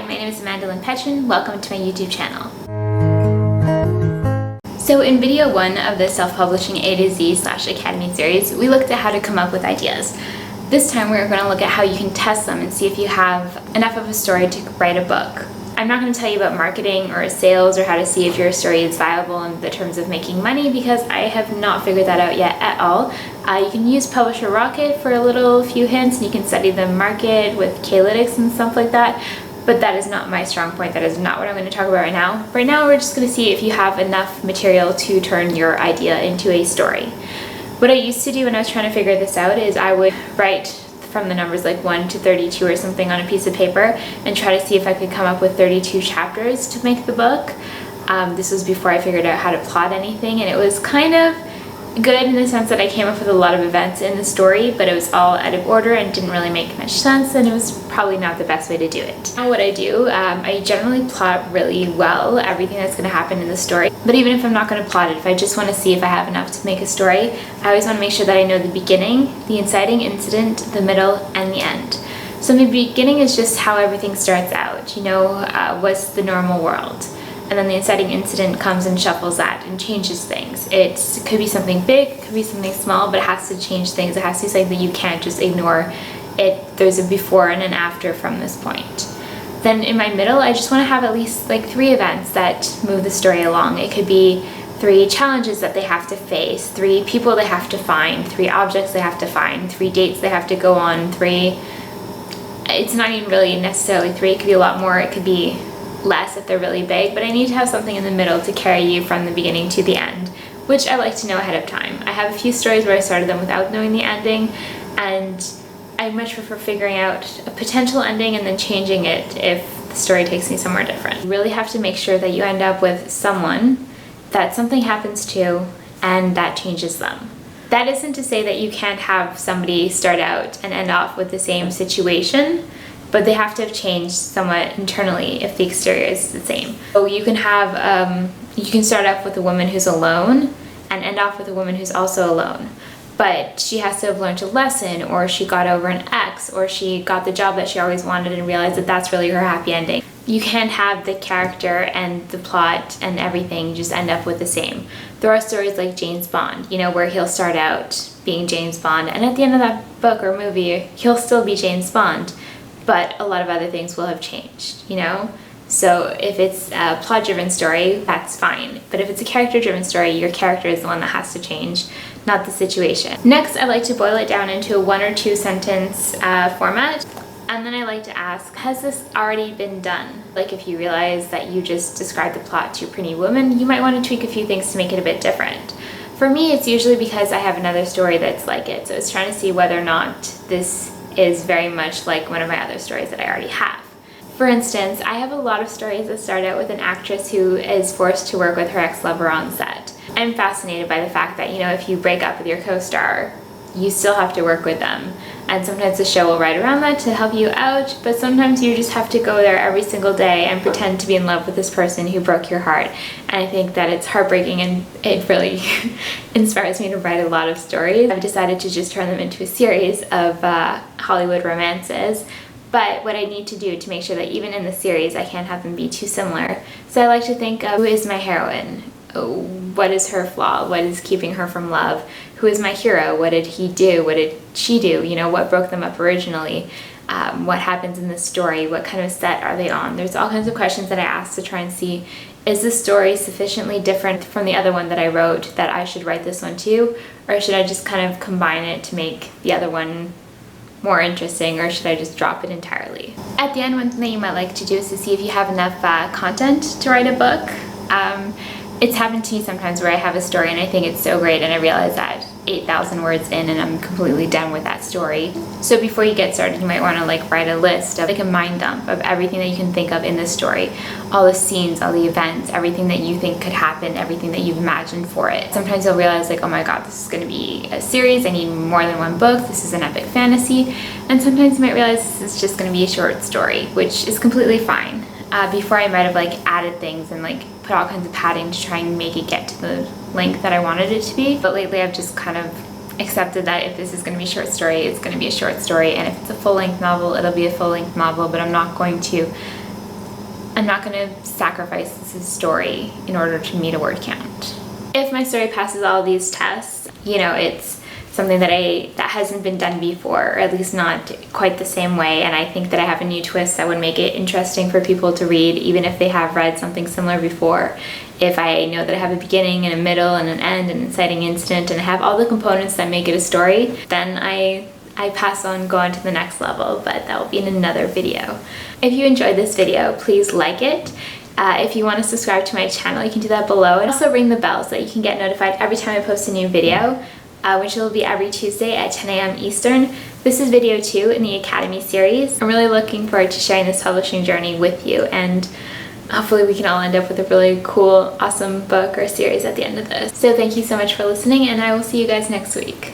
my name is Amanda Lynn Petrin. Welcome to my YouTube channel. So in video 1 of the self-publishing A to Z / Academy series, we looked at how to come up with ideas. This time we're going to look at how you can test them and see if you have enough of a story to write a book. I'm not going to tell you about marketing or sales or how to see if your story is viable in the terms of making money because I have not figured that out yet at all. You can use Publisher Rocket for a few hints, and you can study the market with K-lytics and stuff like that, but that is not my strong point. That is not what I'm going to talk about right now. Right now we're just going to see if you have enough material to turn your idea into a story. What I used to do when I was trying to figure this out is I would write from the numbers like 1 to 32 or something on a piece of paper and try to see if I could come up with 32 chapters to make the book. This was before I figured out how to plot anything, and it was kind of good in the sense that I came up with a lot of events in the story, but it was all out of order and didn't really make much sense, and it was probably not the best way to do it. Now what I do, I generally plot really well everything that's going to happen in the story, but even if I'm not going to plot it, if I just want to see if I have enough to make a story, I always want to make sure that I know the beginning, the inciting incident, the middle, and the end. So the beginning is just how everything starts out, what's the normal world. And then the inciting incident comes and shuffles that and changes things. It could be something big, it could be something small, but it has to change things. It has to be something that you can't just ignore. There's a before and an after from this point. Then in my middle, I just want to have at least like 3 events that move the story along. It could be 3 challenges that they have to face, 3 people they have to find, 3 objects they have to find, 3 dates they have to go on, 3... It's not even really necessarily 3, it could be a lot more, it could be less if they're really big, but I need to have something in the middle to carry you from the beginning to the end, which I like to know ahead of time. I have a few stories where I started them without knowing the ending, and I much prefer figuring out a potential ending and then changing it if the story takes me somewhere different. You really have to make sure that you end up with someone that something happens to and that changes them. That isn't to say that you can't have somebody start out and end off with the same situation, but they have to have changed somewhat internally if the exterior is the same. So you can have, you can start off with a woman who's alone and end off with a woman who's also alone. But she has to have learned a lesson, or she got over an ex, or she got the job that she always wanted and realized that that's really her happy ending. You can't have the character and the plot and everything just end up with the same. There are stories like James Bond, where he'll start out being James Bond, and at the end of that book or movie, he'll still be James Bond. But a lot of other things will have changed, So if it's a plot-driven story, that's fine. But if it's a character-driven story, your character is the one that has to change, not the situation. Next, I like to boil it down into a 1 or 2 sentence format. And then I like to ask, has this already been done? Like if you realize that you just described the plot to Pretty Woman, you might want to tweak a few things to make it a bit different. For me, it's usually because I have another story that's like it. So it's trying to see whether or not this is very much like one of my other stories that I already have. For instance, I have a lot of stories that start out with an actress who is forced to work with her ex-lover on set. I'm fascinated by the fact that, if you break up with your co-star, you still have to work with them. And sometimes the show will write around that to help you out, but sometimes you just have to go there every single day and pretend to be in love with this person who broke your heart. And I think that it's heartbreaking, and it really inspires me to write a lot of stories. I've decided to just turn them into a series of Hollywood romances. But what I need to do to make sure that even in the series I can't have them be too similar. So I like to think of, who is my heroine? What is her flaw? What is keeping her from love? Who is my hero? What did he do? What did she do? What broke them up originally? What happens in the story? What kind of set are they on? There's all kinds of questions that I ask to try and see, is this story sufficiently different from the other one that I wrote that I should write this one too? Or should I just kind of combine it to make the other one more interesting, or should I just drop it entirely? At the end, one thing that you might like to do is to see if you have enough content to write a book. It's happened to me sometimes where I have a story and I think it's so great and I realize that 8,000 words in and I'm completely done with that story. So before you get started, you might want to write a list of a mind dump of everything that you can think of in this story. All the scenes, all the events, everything that you think could happen, everything that you've imagined for it. Sometimes you'll realize oh my god, this is going to be a series, I need more than one book, this is an epic fantasy. And sometimes you might realize this is just going to be a short story, which is completely fine. Before I might have added things and put all kinds of padding to try and make it get to the length that I wanted it to be. But lately I've just kind of accepted that if this is going to be a short story, it's going to be a short story, and if it's a full-length novel, it'll be a full-length novel, but I'm not going to I'm not going to sacrifice this story in order to meet a word count. If my story passes all these tests, you know, it's something that hasn't been done before, or at least not quite the same way, and I think that I have a new twist that would make it interesting for people to read, even if they have read something similar before. If I know that I have a beginning and a middle and an end, an inciting incident, and I have all the components that make it a story, then I pass on, go on to the next level, but that will be in another video. If you enjoyed this video, please like it. If you want to subscribe to my channel, you can do that below, and also ring the bell so that you can get notified every time I post a new video, which will be every Tuesday at 10 a.m. Eastern. This is video 2 in the Academy series. I'm really looking forward to sharing this publishing journey with you, and hopefully we can all end up with a really cool, awesome book or series at the end of this. So thank you so much for listening, and I will see you guys next week.